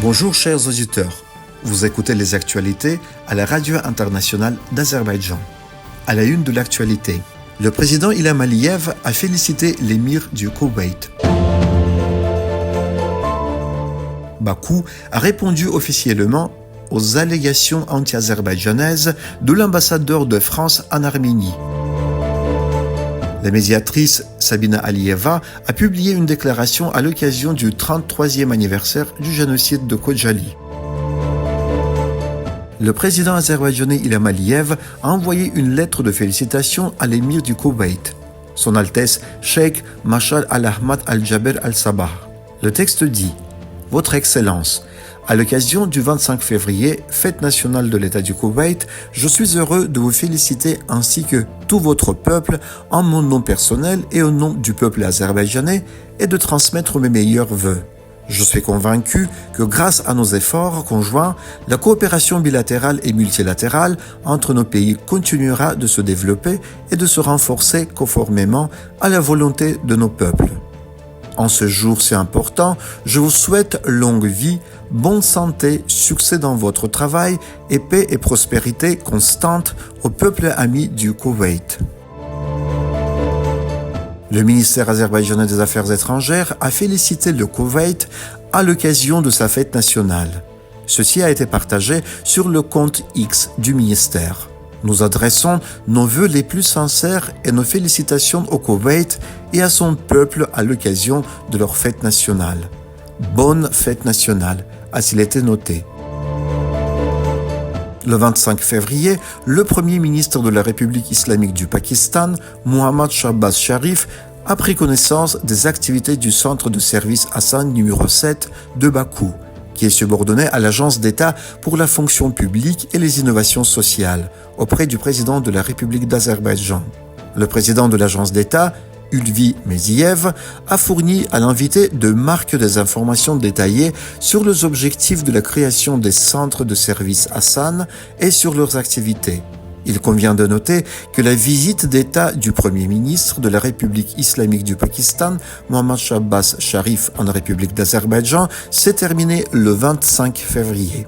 Bonjour chers auditeurs, vous écoutez les actualités à la radio internationale d'Azerbaïdjan. À la une de l'actualité, le président Ilham Aliyev a félicité l'émir du Koweït. Bakou a répondu officiellement aux allégations anti-azerbaïdjanaises de l'ambassadeur de France en Arménie. La médiatrice Sabina Aliyeva a publié une déclaration à l'occasion du 33e anniversaire du génocide de Khojaly. Le président azerbaïdjanais Ilham Aliyev a envoyé une lettre de félicitations à l'émir du Koweït, Son Altesse Cheikh Mashal Al-Ahmad Al-Jaber Al-Sabah. Le texte dit « Votre Excellence, à l'occasion du 25 février, fête nationale de l'État du Koweït, je suis heureux de vous féliciter ainsi que tout votre peuple en mon nom personnel et au nom du peuple azerbaïdjanais et de transmettre mes meilleurs vœux. Je suis convaincu que grâce à nos efforts conjoints, la coopération bilatérale et multilatérale entre nos pays continuera de se développer et de se renforcer conformément à la volonté de nos peuples. En ce jour si important, je vous souhaite longue vie, bonne santé, succès dans votre travail et paix et prospérité constante au peuple ami du Koweït. » Le ministère azerbaïdjanais des Affaires étrangères a félicité le Koweït à l'occasion de sa fête nationale. Ceci a été partagé sur le compte X du ministère. Nous adressons nos vœux les plus sincères et nos félicitations au Koweït et à son peuple à l'occasion de leur fête nationale. Bonne fête nationale, a-t-il été noté. Le 25 février, le Premier ministre de la République islamique du Pakistan, Mohammad Shahbaz Sharif, a pris connaissance des activités du centre de service Hassan numéro 7 de Bakou, qui est subordonné à l'Agence d'État pour la fonction publique et les innovations sociales, auprès du président de la République d'Azerbaïdjan. Le président de l'Agence d'État, Ulvi Meziev, a fourni à l'invité de marques des informations détaillées sur les objectifs de la création des centres de service Hassan et sur leurs activités. Il convient de noter que la visite d'État du Premier ministre de la République islamique du Pakistan, Mohammad Shahbaz Sharif en République d'Azerbaïdjan, s'est terminée le 25 février.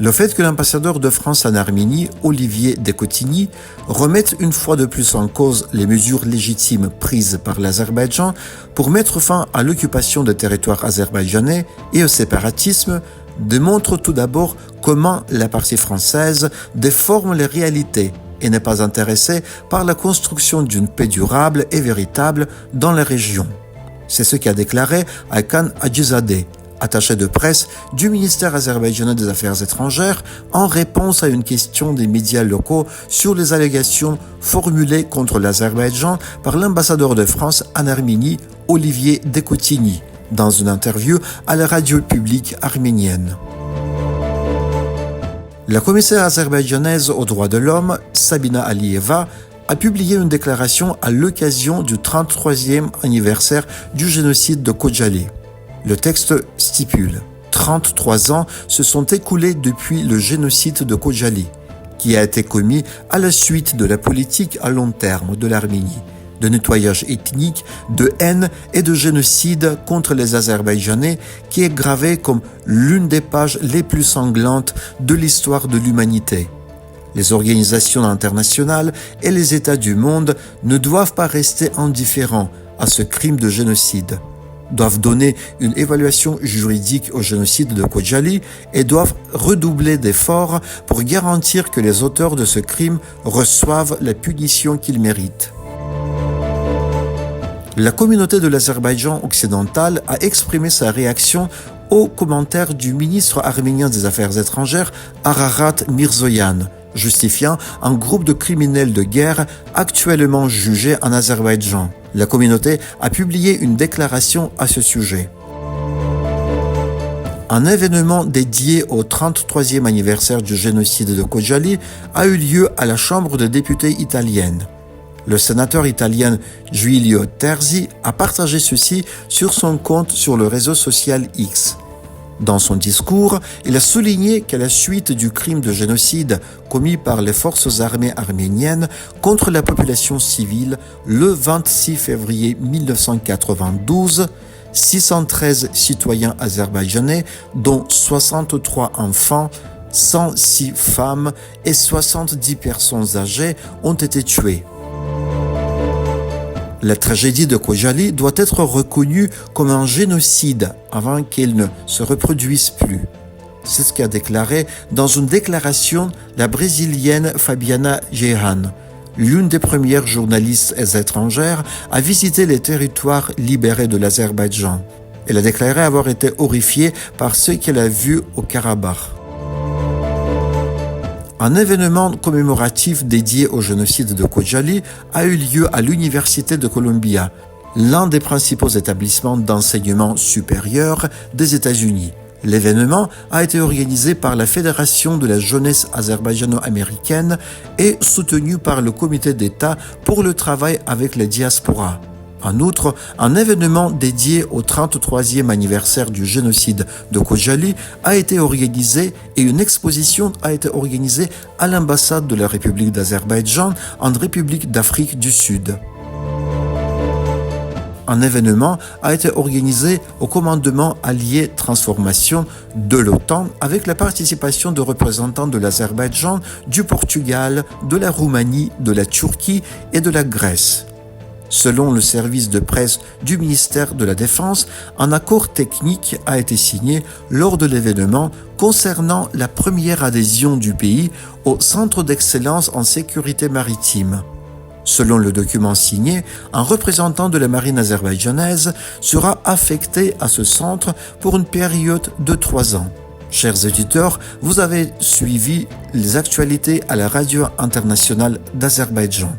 Le fait que l'ambassadeur de France en Arménie, Olivier Dekotigny, remette une fois de plus en cause les mesures légitimes prises par l'Azerbaïdjan pour mettre fin à l'occupation des territoires azerbaïdjanais et au séparatisme démontre tout d'abord comment la partie française déforme les réalités et n'est pas intéressée par la construction d'une paix durable et véritable dans la région. C'est ce qu'a déclaré Hakan Hajizadeh, attaché de presse du ministère azerbaïdjanais des Affaires étrangères, en réponse à une question des médias locaux sur les allégations formulées contre l'Azerbaïdjan par l'ambassadeur de France en Arménie, Olivier Dekotigny, dans une interview à la radio publique arménienne. La commissaire azerbaïdjanaise aux droits de l'homme, Sabina Aliyeva, a publié une déclaration à l'occasion du 33e anniversaire du génocide de Khojaly. Le texte stipule « 33 ans se sont écoulés depuis le génocide de Khojaly, qui a été commis à la suite de la politique à long terme de l'Arménie, de nettoyage ethnique, de haine et de génocide contre les Azerbaïdjanais qui est gravé comme l'une des pages les plus sanglantes de l'histoire de l'humanité. Les organisations internationales et les États du monde ne doivent pas rester indifférents à ce crime de génocide, doivent donner une évaluation juridique au génocide de Khojaly et doivent redoubler d'efforts pour garantir que les auteurs de ce crime reçoivent la punition qu'ils méritent. » La communauté de l'Azerbaïdjan occidental a exprimé sa réaction aux commentaires du ministre arménien des Affaires étrangères Ararat Mirzoyan, justifiant un groupe de criminels de guerre actuellement jugés en Azerbaïdjan. La communauté a publié une déclaration à ce sujet. Un événement dédié au 33e anniversaire du génocide de Khojaly a eu lieu à la Chambre des députés italienne. Le sénateur italien Giulio Terzi a partagé ceci sur son compte sur le réseau social X. Dans son discours, il a souligné qu'à la suite du crime de génocide commis par les forces armées arméniennes contre la population civile le 26 février 1992, 613 citoyens azerbaïdjanais, dont 63 enfants, 106 femmes et 70 personnes âgées ont été tuées. La tragédie de Khojaly doit être reconnue comme un génocide avant qu'elle ne se reproduise plus. C'est ce qu'a déclaré dans une déclaration la Brésilienne Fabiana Gehan, l'une des premières journalistes étrangères à visiter les territoires libérés de l'Azerbaïdjan. Elle a déclaré avoir été horrifiée par ce qu'elle a vu au Karabakh. Un événement commémoratif dédié au génocide de Khojaly a eu lieu à l'Université de Columbia, l'un des principaux établissements d'enseignement supérieur des États-Unis. L'événement a été organisé par la Fédération de la jeunesse azerbaïdjano-américaine et soutenu par le Comité d'État pour le travail avec les diasporas. En outre, un événement dédié au 33e anniversaire du génocide de Khojaly a été organisé et une exposition a été organisée à l'ambassade de la République d'Azerbaïdjan en République d'Afrique du Sud. Un événement a été organisé au commandement allié transformation de l'OTAN avec la participation de représentants de l'Azerbaïdjan, du Portugal, de la Roumanie, de la Turquie et de la Grèce. Selon le service de presse du ministère de la Défense, un accord technique a été signé lors de l'événement concernant la première adhésion du pays au Centre d'excellence en sécurité maritime. Selon le document signé, un représentant de la marine azerbaïdjanaise sera affecté à ce centre pour une période de 3 ans. Chers auditeurs, vous avez suivi les actualités à la radio internationale d'Azerbaïdjan.